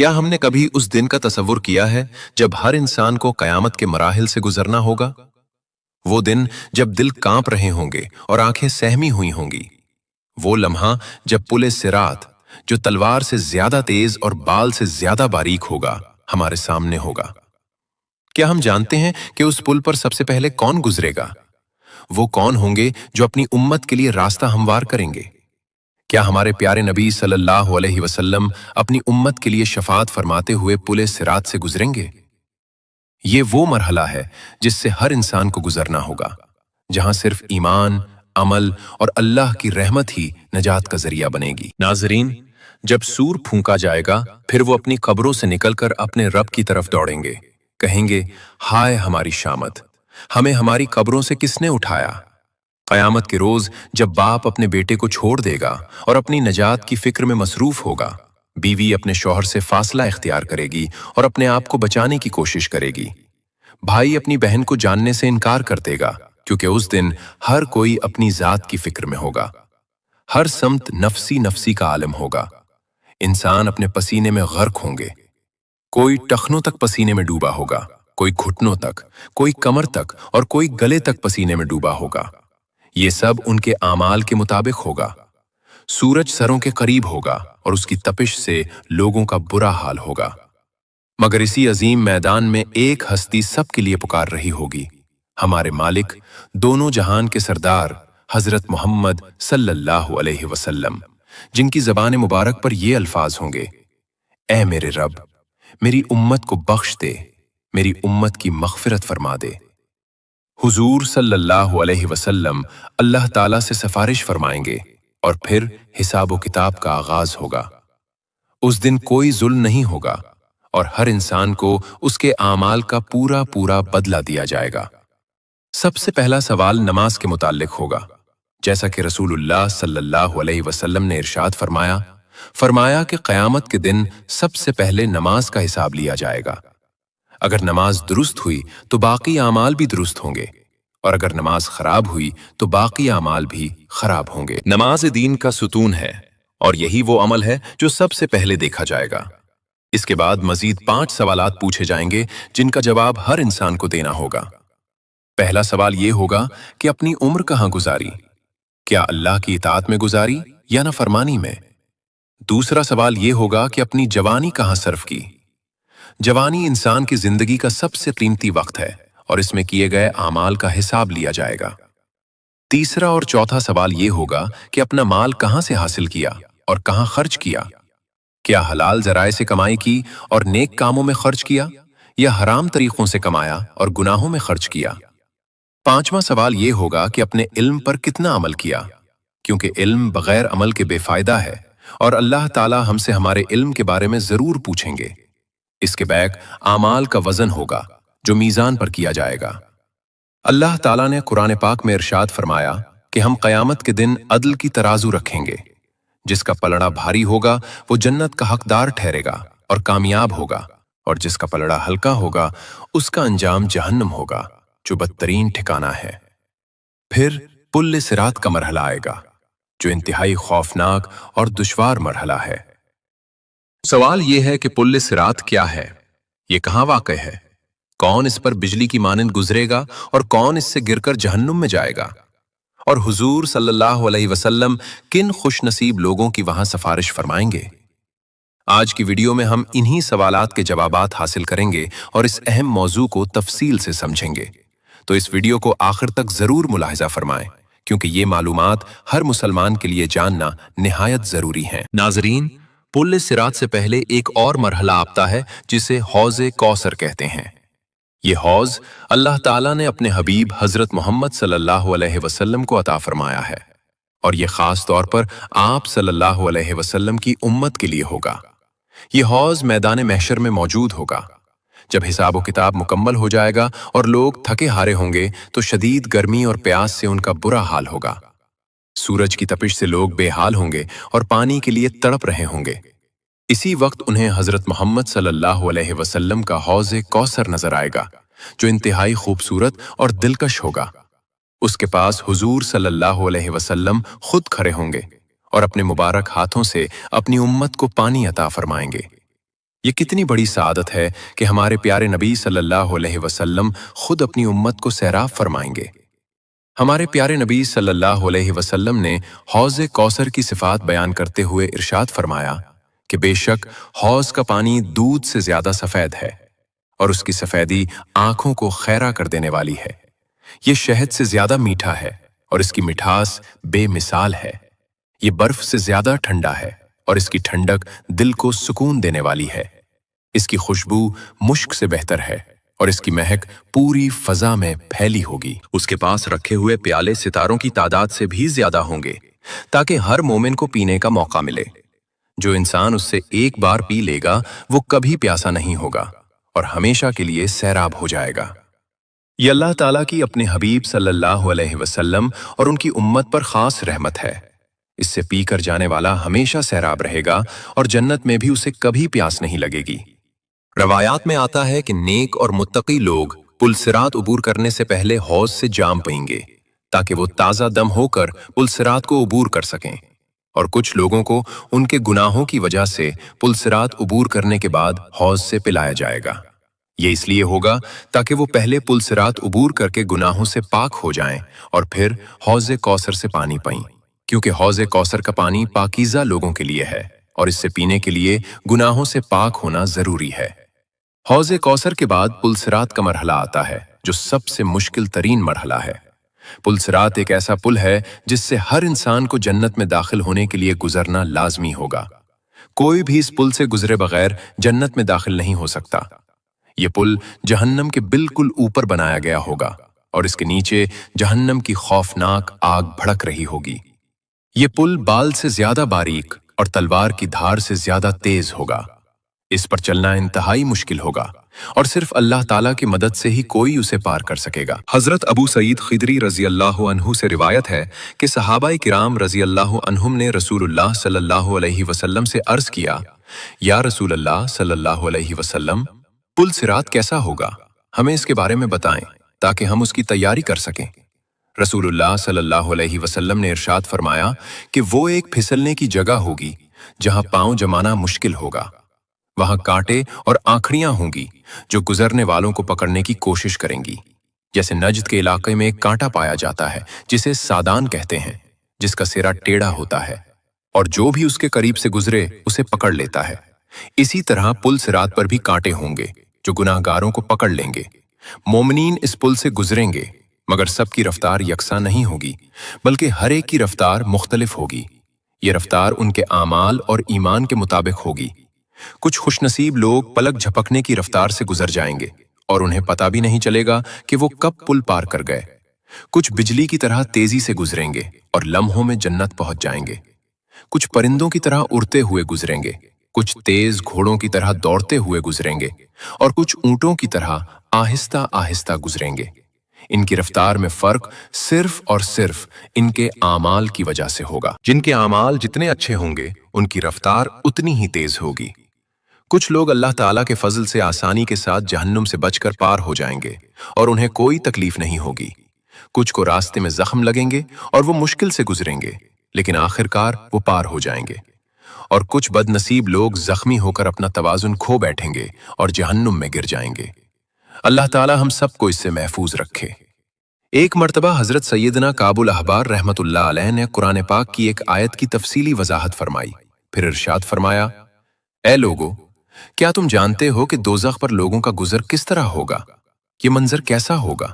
کیا ہم نے کبھی اس دن کا تصور کیا ہے جب ہر انسان کو قیامت کے مراحل سے گزرنا ہوگا؟ وہ دن جب دل کانپ رہے ہوں گے اور آنکھیں سہمی ہوئی ہوں گی۔ وہ لمحہ جب پل صراط، جو تلوار سے زیادہ تیز اور بال سے زیادہ باریک ہوگا، ہمارے سامنے ہوگا۔ کیا ہم جانتے ہیں کہ اس پل پر سب سے پہلے کون گزرے گا؟ وہ کون ہوں گے جو اپنی امت کے لیے راستہ ہموار کریں گے؟ کیا ہمارے پیارے نبی صلی اللہ علیہ وسلم اپنی امت کے لیے شفاعت فرماتے ہوئے پل صراط سے گزریں گے؟ یہ وہ مرحلہ ہے جس سے ہر انسان کو گزرنا ہوگا، جہاں صرف ایمان، عمل اور اللہ کی رحمت ہی نجات کا ذریعہ بنے گی۔ ناظرین، جب سور پھونکا جائے گا، پھر وہ اپنی قبروں سے نکل کر اپنے رب کی طرف دوڑیں گے، کہیں گے، ہائے ہماری شامت، ہمیں ہماری قبروں سے کس نے اٹھایا؟ قیامت کے روز جب باپ اپنے بیٹے کو چھوڑ دے گا اور اپنی نجات کی فکر میں مصروف ہوگا، بیوی اپنے شوہر سے فاصلہ اختیار کرے گی اور اپنے آپ کو بچانے کی کوشش کرے گی، بھائی اپنی بہن کو جاننے سے انکار کر دے گا، کیونکہ اس دن ہر کوئی اپنی ذات کی فکر میں ہوگا، ہر سمت نفسی نفسی کا عالم ہوگا، انسان اپنے پسینے میں غرق ہوں گے، کوئی ٹخنوں تک پسینے میں ڈوبا ہوگا، کوئی گھٹنوں تک، کوئی کمر تک اور کوئی گلے تک پسینے میں ڈوبا ہوگا۔ یہ سب ان کے اعمال کے مطابق ہوگا۔ سورج سروں کے قریب ہوگا اور اس کی تپش سے لوگوں کا برا حال ہوگا، مگر اسی عظیم میدان میں ایک ہستی سب کے لیے پکار رہی ہوگی، ہمارے مالک، دونوں جہان کے سردار حضرت محمد صلی اللہ علیہ وسلم، جن کی زبان مبارک پر یہ الفاظ ہوں گے، اے میرے رب، میری امت کو بخش دے، میری امت کی مغفرت فرما دے۔ حضور صلی اللہ علیہ وسلم اللہ تعالیٰ سے سفارش فرمائیں گے اور پھر حساب و کتاب کا آغاز ہوگا۔ اس دن کوئی ظلم نہیں ہوگا اور ہر انسان کو اس کے اعمال کا پورا پورا بدلہ دیا جائے گا۔ سب سے پہلا سوال نماز کے متعلق ہوگا، جیسا کہ رسول اللہ صلی اللہ علیہ وسلم نے ارشاد فرمایا کہ قیامت کے دن سب سے پہلے نماز کا حساب لیا جائے گا۔ اگر نماز درست ہوئی تو باقی اعمال بھی درست ہوں گے، اور اگر نماز خراب ہوئی تو باقی اعمال بھی خراب ہوں گے۔ نماز دین کا ستون ہے اور یہی وہ عمل ہے جو سب سے پہلے دیکھا جائے گا۔ اس کے بعد مزید 5 سوالات پوچھے جائیں گے جن کا جواب ہر انسان کو دینا ہوگا۔ پہلا سوال یہ ہوگا کہ اپنی عمر کہاں گزاری؟ کیا اللہ کی اطاعت میں گزاری یا نافرمانی میں؟ دوسرا سوال یہ ہوگا کہ اپنی جوانی کہاں صرف کی؟ جوانی انسان کی زندگی کا سب سے قیمتی وقت ہے اور اس میں کیے گئے اعمال کا حساب لیا جائے گا۔ تیسرا اور چوتھا سوال یہ ہوگا کہ اپنا مال کہاں سے حاصل کیا اور کہاں خرچ کیا؟ کیا حلال ذرائع سے کمائی کی اور نیک کاموں میں خرچ کیا، یا حرام طریقوں سے کمایا اور گناہوں میں خرچ کیا؟ پانچواں سوال یہ ہوگا کہ اپنے علم پر کتنا عمل کیا، کیونکہ علم بغیر عمل کے بے فائدہ ہے اور اللہ تعالی ہم سے ہمارے علم کے بارے میں ضرور پوچھیں گے۔ اس کے بیک اعمال کا وزن ہوگا جو میزان پر کیا جائے گا۔ اللہ تعالیٰ نے قرآن پاک میں ارشاد فرمایا کہ ہم قیامت کے دن عدل کی ترازو رکھیں گے، جس کا پلڑا بھاری ہوگا وہ جنت کا حقدار ٹھہرے گا اور کامیاب ہوگا، اور جس کا پلڑا ہلکا ہوگا اس کا انجام جہنم ہوگا جو بدترین ٹھکانہ ہے۔ پھر پل صراط کا مرحلہ آئے گا جو انتہائی خوفناک اور دشوار مرحلہ ہے۔ سوال یہ ہے کہ پل صراط کیا ہے؟ یہ کہاں واقع ہے؟ کون اس پر بجلی کی مانند گزرے گا اور کون اس سے گر کر جہنم میں جائے گا؟ اور حضور صلی اللہ علیہ وسلم کن خوش نصیب لوگوں کی وہاں سفارش فرمائیں گے؟ آج کی ویڈیو میں ہم انہی سوالات کے جوابات حاصل کریں گے اور اس اہم موضوع کو تفصیل سے سمجھیں گے، تو اس ویڈیو کو آخر تک ضرور ملاحظہ فرمائیں، کیونکہ یہ معلومات ہر مسلمان کے لیے جاننا نہایت ضروری ہیں۔ ناظرین، پل صراط سے پہلے ایک اور مرحلہ آتا ہے جسے حوض کوثر کہتے ہیں۔ یہ حوض اللہ تعالیٰ نے اپنے حبیب حضرت محمد صلی اللہ علیہ وسلم کو عطا فرمایا ہے، اور یہ خاص طور پر آپ صلی اللہ علیہ وسلم کی امت کے لیے ہوگا۔ یہ حوض میدان محشر میں موجود ہوگا۔ جب حساب و کتاب مکمل ہو جائے گا اور لوگ تھکے ہارے ہوں گے تو شدید گرمی اور پیاس سے ان کا برا حال ہوگا۔ سورج کی تپش سے لوگ بے حال ہوں گے اور پانی کے لیے تڑپ رہے ہوں گے۔ اسی وقت انہیں حضرت محمد صلی اللہ علیہ وسلم کا حوض کوثر نظر آئے گا، جو انتہائی خوبصورت اور دلکش ہوگا۔ اس کے پاس حضور صلی اللہ علیہ وسلم خود کھڑے ہوں گے اور اپنے مبارک ہاتھوں سے اپنی امت کو پانی عطا فرمائیں گے۔ یہ کتنی بڑی سعادت ہے کہ ہمارے پیارے نبی صلی اللہ علیہ وسلم خود اپنی امت کو سیراب فرمائیں گے۔ ہمارے پیارے نبی صلی اللہ علیہ وسلم نے حوض کوثر کی صفات بیان کرتے ہوئے ارشاد فرمایا کہ بے شک حوض کا پانی دودھ سے زیادہ سفید ہے، اور اس کی سفیدی آنکھوں کو خیرہ کر دینے والی ہے۔ یہ شہد سے زیادہ میٹھا ہے، اور اس کی مٹھاس بے مثال ہے۔ یہ برف سے زیادہ ٹھنڈا ہے، اور اس کی ٹھنڈک دل کو سکون دینے والی ہے۔ اس کی خوشبو مشک سے بہتر ہے، اور اس کی مہک پوری فضا میں پھیلی ہوگی۔ اس کے پاس رکھے ہوئے پیالے ستاروں کی تعداد سے بھی زیادہ ہوں گے، تاکہ ہر مومن کو پینے کا موقع ملے۔ جو انسان اس سے ایک بار پی لے گا وہ کبھی پیاسا نہیں ہوگا اور ہمیشہ کے لیے سیراب ہو جائے گا۔ یہ اللہ تعالیٰ کی اپنے حبیب صلی اللہ علیہ وسلم اور ان کی امت پر خاص رحمت ہے۔ اس سے پی کر جانے والا ہمیشہ سیراب رہے گا اور جنت میں بھی اسے کبھی پیاس نہیں لگے گی۔ روایات میں آتا ہے کہ نیک اور متقی لوگ پل صراط عبور کرنے سے پہلے حوض سے جام پئیں گے تاکہ وہ تازہ دم ہو کر پل صراط کو عبور کر سکیں، اور کچھ لوگوں کو ان کے گناہوں کی وجہ سے پل صراط عبور کرنے کے بعد حوض سے پلایا جائے گا۔ یہ اس لیے ہوگا تاکہ وہ پہلے پل صراط عبور کر کے گناہوں سے پاک ہو جائیں اور پھر حوض کوثر سے پانی پئیں، کیونکہ حوض کوثر کا پانی پاکیزہ لوگوں کے لیے ہے اور اس سے پینے کے لیے گناہوں سے پاک ہونا ضروری ہے۔ حوض کوثر کے بعد پل صراط کا مرحلہ آتا ہے جو سب سے مشکل ترین مرحلہ ہے۔ پل صراط ایک ایسا پل ہے جس سے ہر انسان کو جنت میں داخل ہونے کے لیے گزرنا لازمی ہوگا۔ کوئی بھی اس پل سے گزرے بغیر جنت میں داخل نہیں ہو سکتا۔ یہ پل جہنم کے بالکل اوپر بنایا گیا ہوگا اور اس کے نیچے جہنم کی خوفناک آگ بھڑک رہی ہوگی۔ یہ پل بال سے زیادہ باریک اور تلوار کی دھار سے زیادہ تیز ہوگا۔ اس پر چلنا انتہائی مشکل ہوگا اور صرف اللہ تعالیٰ کی مدد سے ہی کوئی اسے پار کر سکے گا۔ حضرت ابو سعید خدری رضی اللہ عنہ سے روایت ہے کہ صحابہ کرام رضی اللہ عنہم نے رسول اللہ صلی اللہ علیہ وسلم سے عرض کیا، یا رسول اللہ صلی اللہ علیہ وسلم، پل صراط کیسا ہوگا؟ ہمیں اس کے بارے میں بتائیں تاکہ ہم اس کی تیاری کر سکیں۔ رسول اللہ صلی اللہ علیہ وسلم نے ارشاد فرمایا کہ وہ ایک پھسلنے کی جگہ ہوگی جہاں پاؤں جمانا مشکل ہوگا۔ وہاں کانٹے اور آنکھڑیاں ہوں گی جو گزرنے والوں کو پکڑنے کی کوشش کریں گی۔ جیسے نجد کے علاقے میں ایک کانٹا پایا جاتا ہے جسے سادان کہتے ہیں، جس کا سرا ٹیڑھا ہوتا ہے اور جو بھی اس کے قریب سے گزرے اسے پکڑ لیتا ہے۔ اسی طرح پل صراط پر بھی کانٹے ہوں گے جو گناہ گاروں کو پکڑ لیں گے۔ مومنین اس پل سے گزریں گے مگر سب کی رفتار یکساں نہیں ہوگی، بلکہ ہر ایک کی رفتار مختلف ہوگی۔ یہ رفتار ان کے اعمال اور ایمان کے مطابق ہوگی۔ کچھ خوش نصیب لوگ پلک جھپکنے کی رفتار سے گزر جائیں گے اور انہیں پتہ بھی نہیں چلے گا کہ وہ کب پل پار کر گئے۔ کچھ بجلی کی طرح تیزی سے گزریں گے اور لمحوں میں جنت پہنچ جائیں گے۔ کچھ پرندوں کی طرح اڑتے ہوئے گزریں گے، کچھ تیز گھوڑوں کی طرح دوڑتے ہوئے گزریں گے اور کچھ اونٹوں کی طرح آہستہ آہستہ گزریں گے۔ ان کی رفتار میں فرق صرف اور صرف ان کے اعمال کی وجہ سے ہوگا۔ جن کے اعمال جتنے اچھے ہوں گے ان کی رفتار اتنی ہی تیز ہوگی۔ کچھ لوگ اللہ تعالیٰ کے فضل سے آسانی کے ساتھ جہنم سے بچ کر پار ہو جائیں گے اور انہیں کوئی تکلیف نہیں ہوگی۔ کچھ کو راستے میں زخم لگیں گے اور وہ مشکل سے گزریں گے، لیکن آخرکار وہ پار ہو جائیں گے۔ اور کچھ بد نصیب لوگ زخمی ہو کر اپنا توازن کھو بیٹھیں گے اور جہنم میں گر جائیں گے۔ اللہ تعالیٰ ہم سب کو اس سے محفوظ رکھے۔ ایک مرتبہ حضرت سیدنا کعب الاحبار رحمۃ اللہ علیہ نے قرآن پاک کی ایک آیت کی تفصیلی وضاحت فرمائی، پھر ارشاد فرمایا، اے لوگو، کیا تم جانتے ہو کہ دوزخ پر لوگوں کا گزر کس طرح ہوگا؟ یہ منظر کیسا ہوگا؟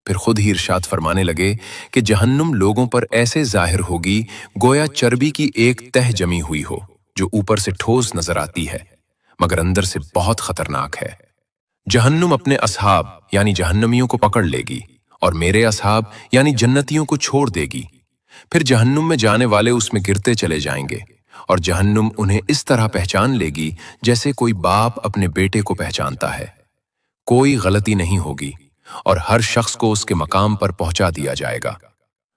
پھر خود ہی ارشاد فرمانے لگے کہ جہنم لوگوں پر ایسے ظاہر ہوگی گویا چربی کی ایک تہ جمی ہوئی ہو جو اوپر سے ٹھوس نظر آتی ہے مگر اندر سے بہت خطرناک ہے۔ جہنم اپنے اصحاب یعنی جہنمیوں کو پکڑ لے گی اور میرے اصحاب یعنی جنتیوں کو چھوڑ دے گی۔ پھر جہنم میں جانے والے اس میں گرتے چلے جائیں گے اور جہنم انہیں اس طرح پہچان لے گی جیسے کوئی باپ اپنے بیٹے کو پہچانتا ہے۔ کوئی غلطی نہیں ہوگی اور ہر شخص کو اس کے مقام پر پہنچا دیا جائے گا۔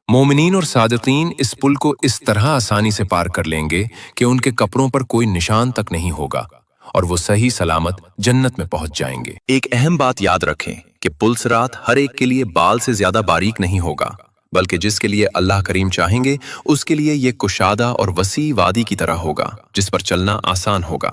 مومنین اور صادقین اس پل کو اس طرح آسانی سے پار کر لیں گے کہ ان کے کپڑوں پر کوئی نشان تک نہیں ہوگا اور وہ صحیح سلامت جنت میں پہنچ جائیں گے۔ ایک اہم بات یاد رکھیں کہ پل صراط ہر ایک کے لیے بال سے زیادہ باریک نہیں ہوگا، بلکہ جس کے لیے اللہ کریم چاہیں گے اس کے لیے یہ کشادہ اور وسیع وادی کی طرح ہوگا جس پر چلنا آسان ہوگا۔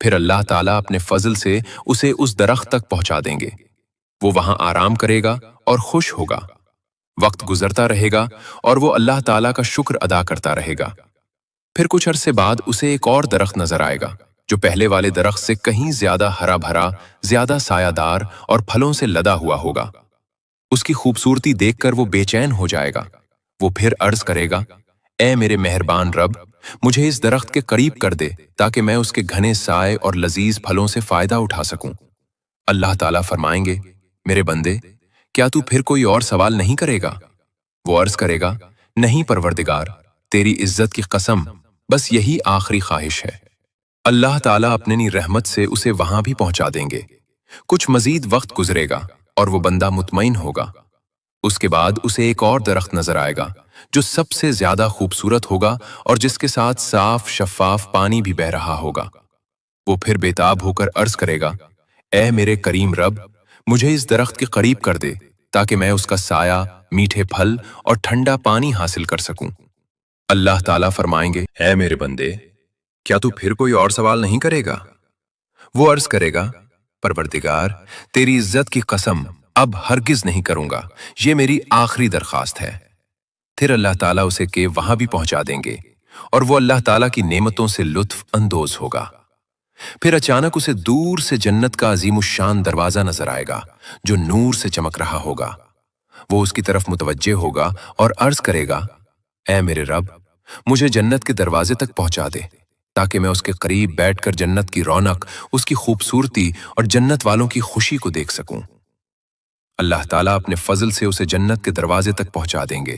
پھر اللہ تعالیٰ اپنے فضل سے اسے اس درخت تک پہنچا دیں گے۔ وہ وہاں آرام کرے گا اور خوش ہوگا۔ وقت گزرتا رہے گا اور وہ اللہ تعالیٰ کا شکر ادا کرتا رہے گا۔ پھر کچھ عرصے بعد اسے ایک اور درخت نظر آئے گا جو پہلے والے درخت سے کہیں زیادہ ہرا بھرا، زیادہ سایہ دار اور پھلوں سے لدا ہوا ہوگا۔ اس کی خوبصورتی دیکھ کر وہ بے چین ہو جائے گا۔ وہ پھر عرض کرے گا، اے میرے مہربان رب، مجھے اس درخت کے قریب کر دے تاکہ میں اس کے گھنے سائے اور لذیذ پھلوں سے فائدہ اٹھا سکوں۔ اللہ تعالیٰ فرمائیں گے، میرے بندے، کیا تو پھر کوئی اور سوال نہیں کرے گا؟ وہ عرض کرے گا، نہیں پروردگار، تیری عزت کی قسم، بس یہی آخری خواہش ہے۔ اللہ تعالیٰ اپنی رحمت سے اسے وہاں بھی پہنچا دیں گے۔ کچھ مزید وقت گزرے گا اور وہ بندہ مطمئن ہوگا۔ اس کے بعد اسے ایک اور درخت نظر آئے گا جو سب سے زیادہ خوبصورت ہوگا اور جس کے ساتھ صاف شفاف پانی بھی بہہ رہا ہوگا۔ وہ پھر بےتاب ہو کر عرض کرے گا، اے میرے کریم رب، مجھے اس درخت کے قریب کر دے تاکہ میں اس کا سایہ، میٹھے پھل اور ٹھنڈا پانی حاصل کر سکوں۔ اللہ تعالیٰ فرمائیں گے، اے میرے بندے، کیا تو پھر کوئی اور سوال نہیں کرے گا؟ وہ عرض کرے گا، پروردگار، تیری عزت کی قسم، اب ہرگز نہیں کروں گا، یہ میری آخری درخواست ہے۔ پھر اللہ تعالیٰ اسے کہ وہاں بھی پہنچا دیں گے اور وہ اللہ تعالیٰ کی نعمتوں سے لطف اندوز ہوگا۔ پھر اچانک اسے دور سے جنت کا عظیم الشان دروازہ نظر آئے گا جو نور سے چمک رہا ہوگا۔ وہ اس کی طرف متوجہ ہوگا اور عرض کرے گا، اے میرے رب، مجھے جنت کے دروازے تک پہنچا دے تاکہ میں اس کے قریب بیٹھ کر جنت کی رونق، اس کی خوبصورتی اور جنت والوں کی خوشی کو دیکھ سکوں۔ اللہ تعالیٰ اپنے فضل سے اسے جنت کے دروازے تک پہنچا دیں گے۔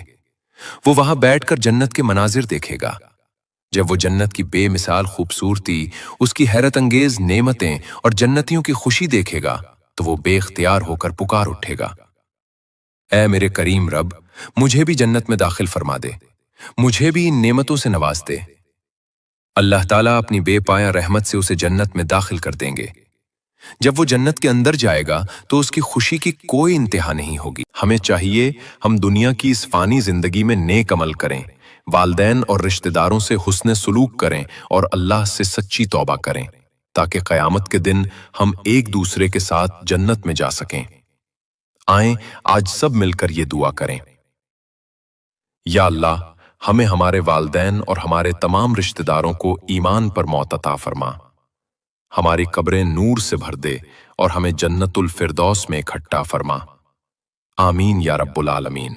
وہ وہاں بیٹھ کر جنت کے مناظر دیکھے گا۔ جب وہ جنت کی بے مثال خوبصورتی، اس کی حیرت انگیز نعمتیں اور جنتیوں کی خوشی دیکھے گا تو وہ بے اختیار ہو کر پکار اٹھے گا، اے میرے کریم رب، مجھے بھی جنت میں داخل فرما دے، مجھے بھی ان نعمتوں سے نواز دے۔ اللہ تعالیٰ اپنی بے پایا رحمت سے اسے جنت میں داخل کر دیں گے۔ جب وہ جنت کے اندر جائے گا تو اس کی خوشی کی کوئی انتہا نہیں ہوگی۔ ہمیں چاہیے ہم دنیا کی اس فانی زندگی میں نیک عمل کریں، والدین اور رشتہ داروں سے حسن سلوک کریں اور اللہ سے سچی توبہ کریں تاکہ قیامت کے دن ہم ایک دوسرے کے ساتھ جنت میں جا سکیں۔ آئیں آج سب مل کر یہ دعا کریں، یا اللہ، ہمیں ہمارے والدین اور ہمارے تمام رشتہ داروں کو ایمان پر موت عطا فرما، ہماری قبریں نور سے بھر دے اور ہمیں جنت الفردوس میں اکٹھا فرما۔ آمین یا رب العالمین۔